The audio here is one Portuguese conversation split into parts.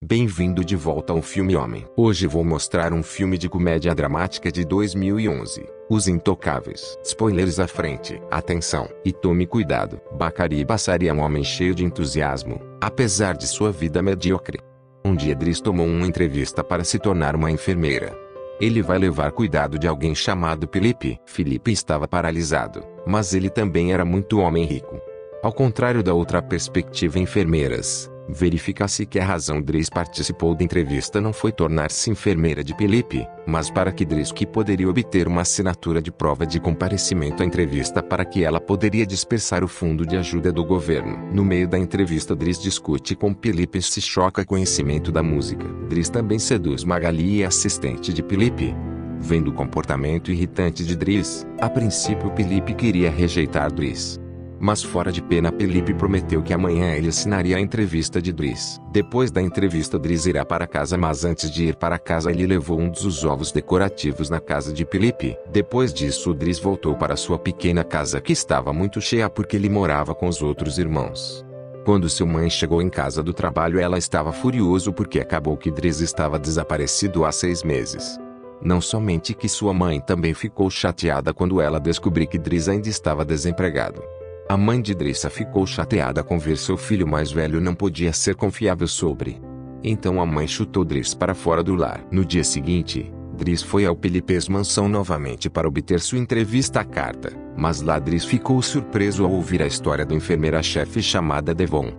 Bem-vindo de volta ao Filme Homem. Hoje vou mostrar um filme de comédia dramática de 2011, Os Intocáveis. Spoilers à frente. Atenção, e tome cuidado. Bacari Bassari é um homem cheio de entusiasmo, apesar de sua vida medíocre. Um dia Driss tomou uma entrevista para se tornar uma enfermeira. Ele vai levar cuidado de alguém chamado Felipe. Felipe estava paralisado, mas ele também era muito homem rico. Ao contrário da outra perspectiva enfermeiras, verifica-se que a razão Driss participou da entrevista não foi tornar-se enfermeira de Felipe, mas para que Driss poderia obter uma assinatura de prova de comparecimento à entrevista para que ela poderia dispersar o fundo de ajuda do governo. No meio da entrevista Driss discute com Felipe e se choca com o conhecimento da música. Driss também seduz Magali, assistente de Felipe. Vendo o comportamento irritante de Driss, a princípio Felipe queria rejeitar Driss. Mas fora de pena Felipe prometeu que amanhã ele assinaria a entrevista de Driss. Depois da entrevista Driss irá para casa, mas antes de ir para casa ele levou um dos ovos decorativos na casa de Felipe. Depois disso Driss voltou para sua pequena casa que estava muito cheia porque ele morava com os outros irmãos. Quando sua mãe chegou em casa do trabalho ela estava furioso porque acabou que Driss estava desaparecido há 6 meses. Não somente que sua mãe também ficou chateada quando ela descobriu que Driss ainda estava desempregado. A mãe de Drissa ficou chateada com ver seu filho mais velho não podia ser confiável sobre. Então a mãe chutou Driss para fora do lar. No dia seguinte, Driss foi ao Felipe's mansão novamente para obter sua entrevista à carta, mas lá Driss ficou surpreso ao ouvir a história da enfermeira-chefe chamada Devon.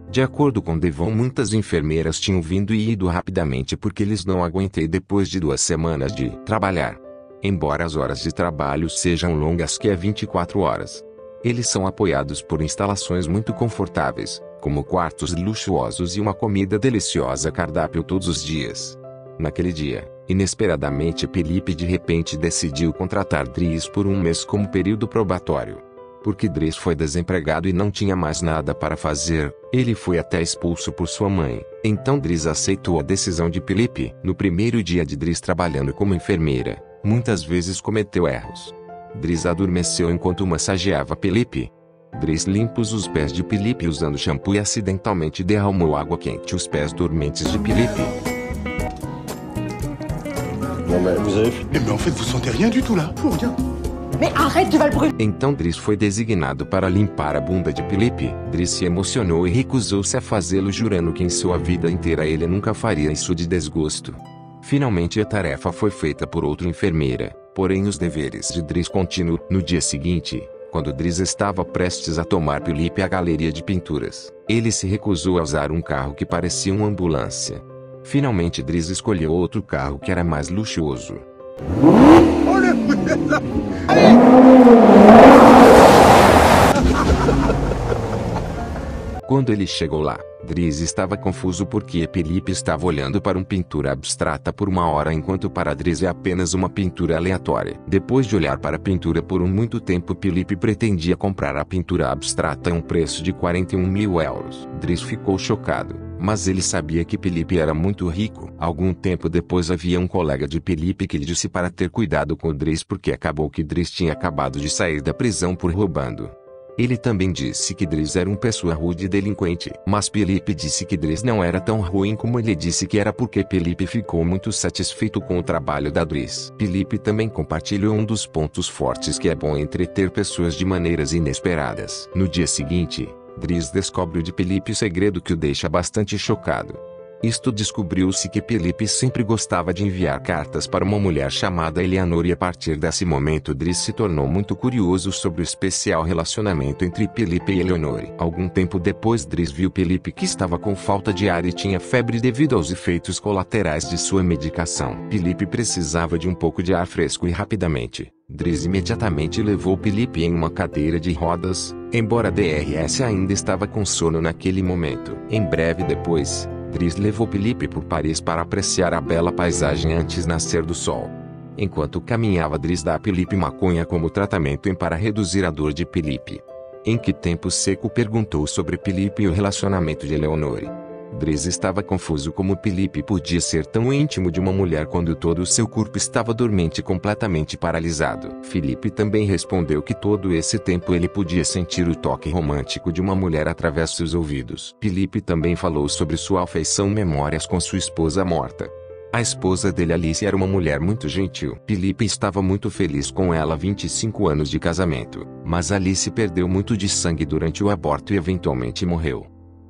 De acordo com Devon, muitas enfermeiras tinham vindo e ido rapidamente porque eles não aguentei depois de 2 semanas de trabalhar. Embora as horas de trabalho sejam longas que é 24 horas. Eles são apoiados por instalações muito confortáveis, como quartos luxuosos e uma comida deliciosa cardápio todos os dias. Naquele dia, inesperadamente Felipe de repente decidiu contratar Driss por 1 mês como período probatório. Porque Driss foi desempregado e não tinha mais nada para fazer, ele foi até expulso por sua mãe. Então Driss aceitou a decisão de Felipe. No primeiro dia de Driss trabalhando como enfermeira, muitas vezes cometeu erros. Driss adormeceu enquanto massageava Felipe. Driss limpa os pés de Felipe usando shampoo e acidentalmente derramou água quente os pés dormentes de Felipe. Non mais vous avez... Mais en fait vous sentez rien du tout là. Pour rien. Mais arrête, tu vas le brûler. Então Driss foi designado para limpar a bunda de Felipe. Driss se emocionou e recusou-se a fazê-lo, jurando que em sua vida inteira ele nunca faria isso de desgosto. Finalmente a tarefa foi feita por outra enfermeira. Porém os deveres de Driss continuam. No dia seguinte, quando Driss estava prestes a tomar Felipe à galeria de pinturas, ele se recusou a usar um carro que parecia uma ambulância. Finalmente Driss escolheu outro carro que era mais luxuoso. Quando ele chegou lá, Driss estava confuso porque Felipe estava olhando para uma pintura abstrata por 1 hora enquanto para Driss é apenas uma pintura aleatória. Depois de olhar para a pintura por muito tempo, Felipe pretendia comprar a pintura abstrata a um preço de 41.000 euros. Driss ficou chocado, mas ele sabia que Felipe era muito rico. Algum tempo depois havia um colega de Felipe que lhe disse para ter cuidado com Driss porque acabou que Driss tinha acabado de sair da prisão por roubando. Ele também disse que Driss era uma pessoa rude e delinquente. Mas Felipe disse que Driss não era tão ruim como ele disse que era porque Felipe ficou muito satisfeito com o trabalho da Driss. Felipe também compartilhou um dos pontos fortes que é bom entreter pessoas de maneiras inesperadas. No dia seguinte, Driss descobre de Felipe o segredo que o deixa bastante chocado. Isto descobriu-se que Felipe sempre gostava de enviar cartas para uma mulher chamada Eleanor e a partir desse momento Driss se tornou muito curioso sobre o especial relacionamento entre Felipe e Eleanor. Algum tempo depois Driss viu Felipe que estava com falta de ar e tinha febre devido aos efeitos colaterais de sua medicação. Felipe precisava de um pouco de ar fresco e rapidamente, Driss imediatamente levou Felipe em uma cadeira de rodas, embora Driss ainda estava com sono naquele momento. Em breve depois, Driss levou Felipe por Paris para apreciar a bela paisagem antes nascer do sol. Enquanto caminhava Driss dá a Felipe maconha como tratamento para reduzir a dor de Felipe. Em que tempo seco perguntou sobre Felipe e o relacionamento de Eleanor. Dries estava confuso como Felipe podia ser tão íntimo de uma mulher quando todo o seu corpo estava dormente e completamente paralisado. Felipe também respondeu que todo esse tempo ele podia sentir o toque romântico de uma mulher através de seus ouvidos. Felipe também falou sobre sua afeição e memórias com sua esposa morta. A esposa dele, Alice, era uma mulher muito gentil. Felipe estava muito feliz com ela há 25 anos de casamento, mas Alice perdeu muito de sangue durante o aborto e eventualmente morreu.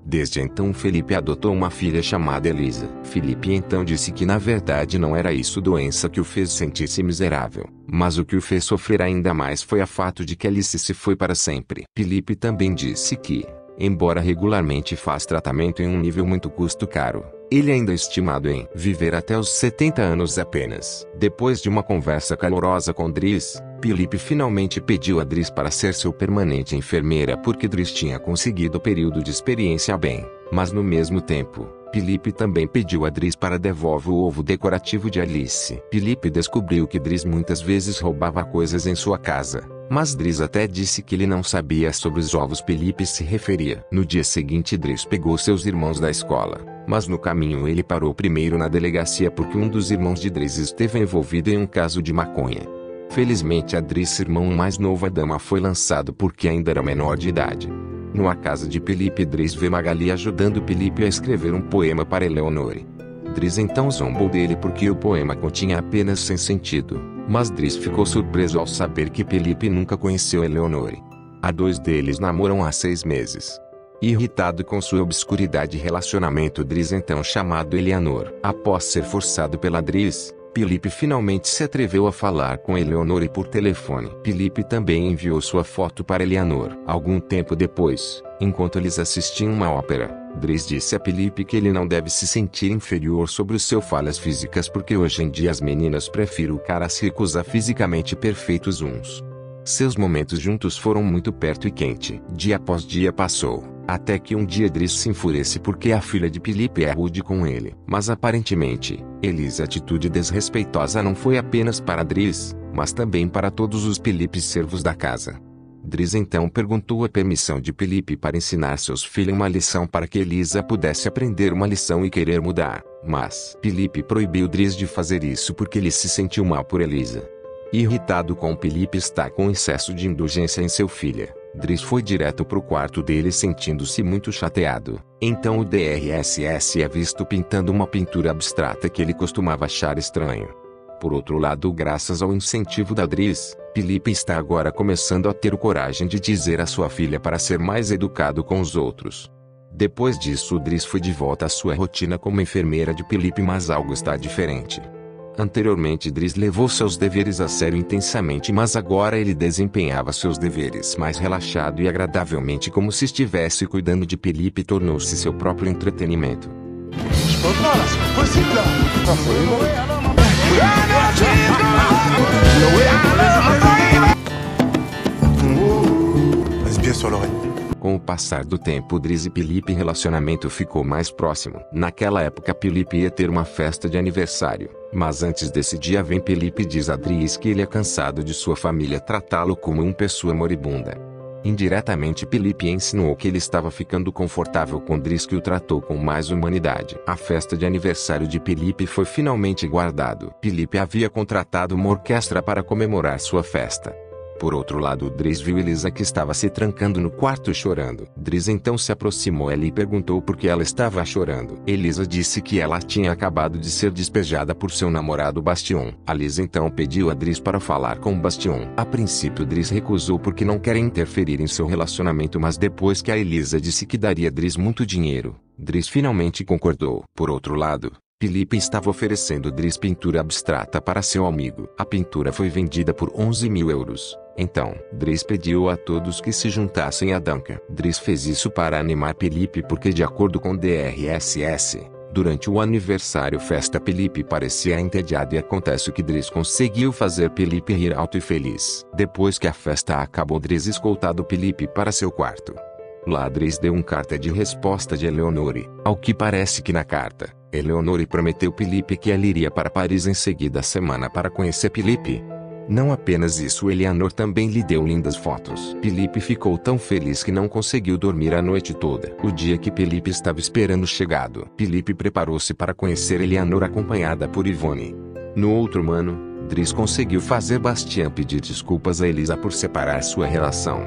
Desde então Felipe adotou uma filha chamada Elisa. Felipe então disse que na verdade não era isso doença que o fez sentir-se miserável, mas o que o fez sofrer ainda mais foi o fato de que Alice se foi para sempre. Felipe também disse que, embora regularmente faz tratamento em um nível muito custo caro, ele ainda é estimado em viver até os 70 anos apenas. Depois de uma conversa calorosa com Dries, Felipe finalmente pediu a Dries para ser seu permanente enfermeira porque Dries tinha conseguido o período de experiência bem, mas no mesmo tempo, Felipe também pediu a Dries para devolver o ovo decorativo de Alice. Felipe descobriu que Dries muitas vezes roubava coisas em sua casa, mas Dries até disse que ele não sabia sobre os ovos. Felipe se referia. No dia seguinte Dries pegou seus irmãos da escola, mas no caminho ele parou primeiro na delegacia porque um dos irmãos de Dries esteve envolvido em um caso de maconha. Felizmente a Dries, irmão mais novo Adama, foi lançado porque ainda era menor de idade. Na casa de Felipe, Dries vê Magali ajudando Felipe a escrever um poema para Eleonore. Dries então zombou dele porque o poema continha apenas sem sentido, mas Dries ficou surpreso ao saber que Felipe nunca conheceu Eleonore. A dois deles namoram há 6 meses. Irritado com sua obscuridade e relacionamento, Dries então chamado Eleanor. Após ser forçado pela Dries, Felipe finalmente se atreveu a falar com Eleonore por telefone. Felipe também enviou sua foto para Eleanor. Algum tempo depois, enquanto eles assistiam uma ópera, Dries disse a Felipe que ele não deve se sentir inferior sobre os seus falhas físicas porque hoje em dia as meninas preferem caras ricos a fisicamente perfeitos uns. Seus momentos juntos foram muito perto e quente. Dia após dia passou, até que um dia Dries se enfurece porque a filha de Felipe é rude com ele. Mas aparentemente, Elisa atitude desrespeitosa não foi apenas para Dries, mas também para todos os Felipes servos da casa. Dries então perguntou a permissão de Felipe para ensinar seus filhos uma lição para que Elisa pudesse aprender uma lição e querer mudar, mas Felipe proibiu Dries de fazer isso porque ele se sentiu mal por Elisa. Irritado com Felipe estar com excesso de indulgência em seu filho, Dries foi direto para o quarto dele sentindo-se muito chateado. Então o DRSS é visto pintando uma pintura abstrata que ele costumava achar estranho. Por outro lado, graças ao incentivo da Dries, Felipe está agora começando a ter coragem de dizer à sua filha para ser mais educado com os outros. Depois disso, Dries foi de volta à sua rotina como enfermeira de Felipe, mas algo está diferente. Anteriormente Dries levou seus deveres a sério intensamente, mas agora ele desempenhava seus deveres mais relaxado e agradavelmente, como se estivesse cuidando de Felipe, e tornou-se seu próprio entretenimento. Com o passar do tempo, Dries e Felipe relacionamento ficou mais próximo. Naquela época Felipe ia ter uma festa de aniversário, mas antes desse dia vem Felipe diz a Dries que ele é cansado de sua família tratá-lo como uma pessoa moribunda. Indiretamente Felipe insinuou que ele estava ficando confortável com Dries, que o tratou com mais humanidade. A festa de aniversário de Felipe foi finalmente guardado. Felipe havia contratado uma orquestra para comemorar sua festa. Por outro lado, Dries viu Elisa que estava se trancando no quarto chorando. Dries então se aproximou dela e perguntou por que ela estava chorando. Elisa disse que ela tinha acabado de ser despejada por seu namorado Bastion. Elisa então pediu a Dries para falar com Bastion. A princípio Dries recusou porque não quer interferir em seu relacionamento, mas depois que a Elisa disse que daria a Dries muito dinheiro, Dries finalmente concordou. Por outro lado, Felipe estava oferecendo Dries pintura abstrata para seu amigo. A pintura foi vendida por 11.000 euros. Então, Dries pediu a todos que se juntassem a Duncan. Dries fez isso para animar Felipe porque, de acordo com DRSS, durante o aniversário festa Felipe parecia entediado, e acontece que Dries conseguiu fazer Felipe rir alto e feliz. Depois que a festa acabou, Dries escoltado Felipe para seu quarto. Lá Dries deu uma carta de resposta de Eleonore. Ao que parece que na carta, Eleonore prometeu Felipe que ela iria para Paris em seguida da semana para conhecer Felipe. Não apenas isso, Eleanor também lhe deu lindas fotos. Felipe ficou tão feliz que não conseguiu dormir a noite toda. O dia que Felipe estava esperando chegado, Felipe preparou-se para conhecer Eleanor acompanhada por Yvonne. No outro ano, Dries conseguiu fazer Bastian pedir desculpas a Elisa por separar sua relação.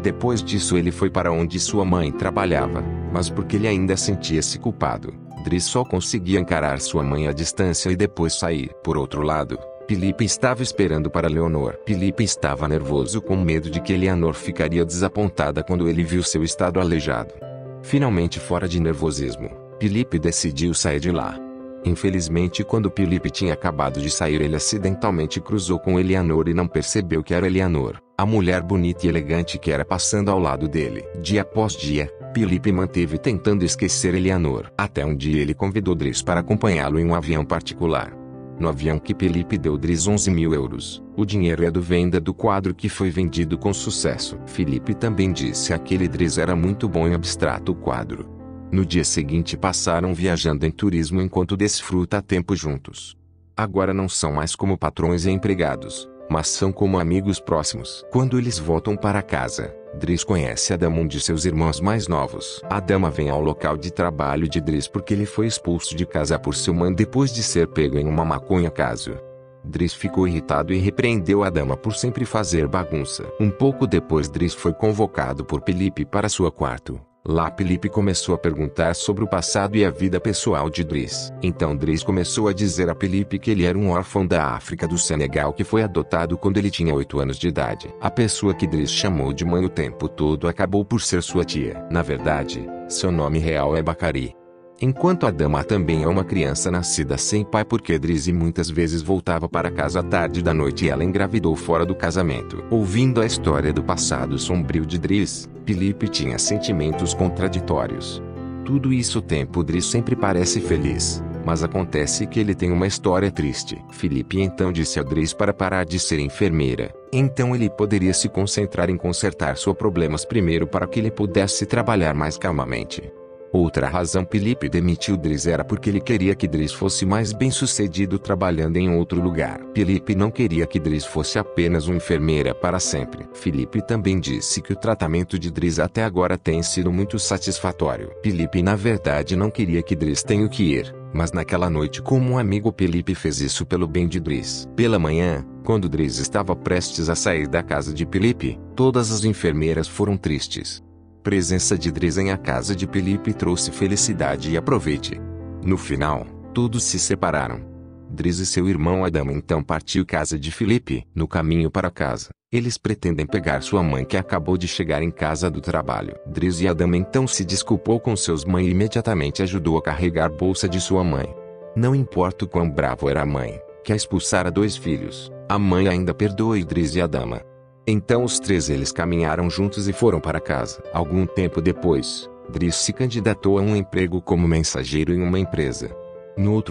Depois disso ele foi para onde sua mãe trabalhava, mas porque ele ainda sentia-se culpado, Dries só conseguia encarar sua mãe à distância e depois sair. Por outro lado, Felipe estava esperando para Leonor. Felipe estava nervoso com medo de que Eleanor ficaria desapontada quando ele viu seu estado aleijado. Finalmente, fora de nervosismo, Felipe decidiu sair de lá. Infelizmente, quando Felipe tinha acabado de sair, ele acidentalmente cruzou com Eleanor e não percebeu que era Eleanor, a mulher bonita e elegante que era passando ao lado dele. Dia após dia, Felipe manteve tentando esquecer Eleanor. Até um dia ele convidou Dries para acompanhá-lo em um avião particular. No avião que Felipe deu Dries 11.000 euros. O dinheiro é do venda do quadro que foi vendido com sucesso. Felipe também disse a aquele Dries era muito bom em abstrato o quadro. No dia seguinte passaram viajando em turismo enquanto desfruta tempo juntos. Agora não são mais como patrões e empregados, mas são como amigos próximos. Quando eles voltam para casa, Dries conhece a dama, um de seus irmãos mais novos. A dama vem ao local de trabalho de Dries porque ele foi expulso de casa por sua mãe depois de ser pego em uma maconha caso. Dries ficou irritado e repreendeu a dama por sempre fazer bagunça. Um pouco depois, Dries foi convocado por Felipe para seu quarto. Lá Felipe começou a perguntar sobre o passado e a vida pessoal de Dries. Então Dries começou a dizer a Felipe que ele era um órfão da África do Senegal que foi adotado quando ele tinha 8 anos de idade. A pessoa que Dries chamou de mãe o tempo todo acabou por ser sua tia. Na verdade, seu nome real é Bacari. Enquanto a dama também é uma criança nascida sem pai porque Dries muitas vezes voltava para casa à tarde da noite e ela engravidou fora do casamento. Ouvindo a história do passado sombrio de Dries, Felipe tinha sentimentos contraditórios. Tudo isso tempo Dries sempre parece feliz, mas acontece que ele tem uma história triste. Felipe então disse a Dries para parar de ser enfermeira. Então ele poderia se concentrar em consertar seus problemas primeiro para que ele pudesse trabalhar mais calmamente. Outra razão Felipe demitiu Dries era porque ele queria que Dries fosse mais bem-sucedido trabalhando em outro lugar. Felipe não queria que Dries fosse apenas uma enfermeira para sempre. Felipe também disse que o tratamento de Dries até agora tem sido muito satisfatório. Felipe na verdade não queria que Dries tenha que ir, mas naquela noite como um amigo Felipe fez isso pelo bem de Dries. Pela manhã, quando Dries estava prestes a sair da casa de Felipe, todas as enfermeiras foram tristes. Presença de Dries em a casa de Felipe trouxe felicidade e aproveite. No final, todos se separaram. Dries e seu irmão Adam então partiu casa de Felipe. No caminho para casa, eles pretendem pegar sua mãe que acabou de chegar em casa do trabalho. Dries e Adam então se desculpou com seus mães e imediatamente ajudou a carregar a bolsa de sua mãe. Não importa o quão bravo era a mãe, que a expulsara 2 filhos, a mãe ainda perdoou Dries e a dama. Então os 3 eles caminharam juntos e foram para casa. Algum tempo depois, Dries se candidatou a um emprego como mensageiro em uma empresa.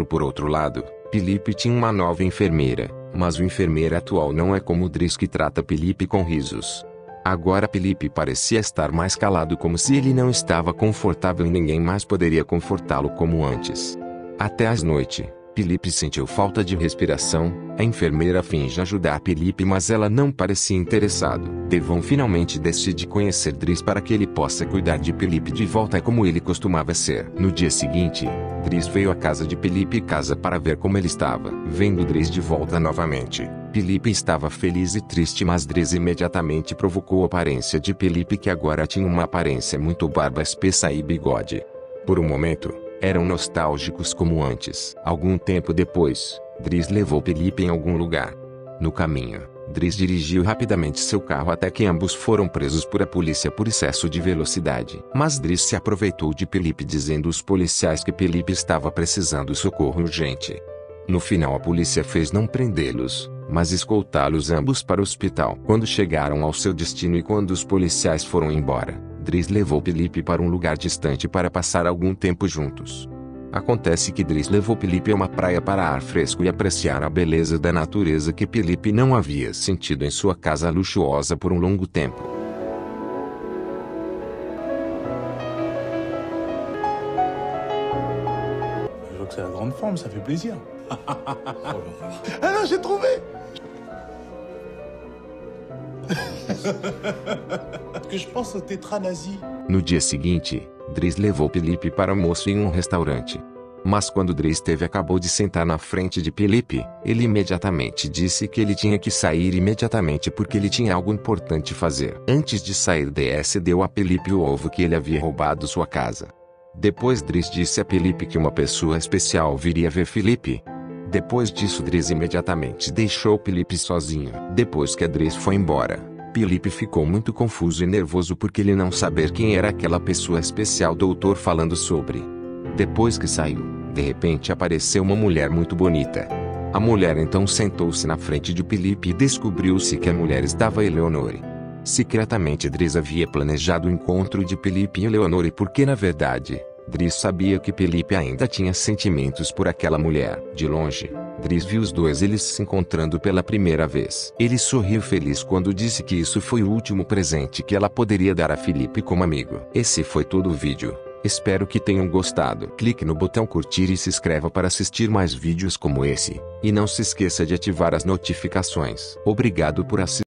Por outro lado, Felipe tinha uma nova enfermeira, mas o enfermeiro atual não é como Dries que trata Felipe com risos. Agora Felipe parecia estar mais calado como se ele não estava confortável e ninguém mais poderia confortá-lo como antes. Até às noite, Felipe sentiu falta de respiração. A enfermeira finge ajudar Felipe, mas ela não parecia interessado. Devon finalmente decide conhecer Dries para que ele possa cuidar de Felipe de volta como ele costumava ser. No dia seguinte, Dries veio à casa de Felipe para ver como ele estava. Vendo Dries de volta novamente, Felipe estava feliz e triste, mas Dries imediatamente provocou a aparência de Felipe, que agora tinha uma aparência muito barba espessa e bigode. Por um momento, eram nostálgicos como antes. Algum tempo depois, Dries levou Felipe em algum lugar. No caminho, Dries dirigiu rapidamente seu carro até que ambos foram presos por a polícia por excesso de velocidade. Mas Dries se aproveitou de Felipe dizendo aos policiais que Felipe estava precisando de socorro urgente. No final a polícia fez não prendê-los, mas escoltá-los ambos para o hospital. Quando chegaram ao seu destino e quando os policiais foram embora, Dries levou Felipe para um lugar distante para passar algum tempo juntos. Acontece que Dries levou Felipe a uma praia para ar fresco e apreciar a beleza da natureza que Felipe não havia sentido em sua casa luxuosa por um longo tempo. Je vois que c'est la grande forme, ça fait plaisir. Ah non, j'ai trouvé! Que je pense au tétra nazi. No dia seguinte, Dries levou Felipe para almoço em um restaurante. Mas quando Dries acabou de sentar na frente de Felipe, ele imediatamente disse que ele tinha que sair imediatamente porque ele tinha algo importante fazer. Antes de sair, DS deu a Felipe o ovo que ele havia roubado sua casa. Depois Dries disse a Felipe que uma pessoa especial viria ver Felipe. Depois disso, Dries imediatamente deixou Felipe sozinho. Depois que Dries foi embora, Felipe ficou muito confuso e nervoso porque ele não sabia quem era aquela pessoa especial. Doutor falando sobre. Depois que saiu, de repente apareceu uma mulher muito bonita. A mulher então sentou-se na frente de Felipe e descobriu-se que a mulher estava Eleonore. Secretamente Dries havia planejado o encontro de Felipe e Eleonore porque na verdade, Dries sabia que Felipe ainda tinha sentimentos por aquela mulher. De longe, Dries viu os dois eles se encontrando pela primeira vez. Ele sorriu feliz quando disse que isso foi o último presente que ela poderia dar a Felipe como amigo. Esse foi todo o vídeo. Espero que tenham gostado. Clique no botão curtir e se inscreva para assistir mais vídeos como esse. E não se esqueça de ativar as notificações. Obrigado por assistir.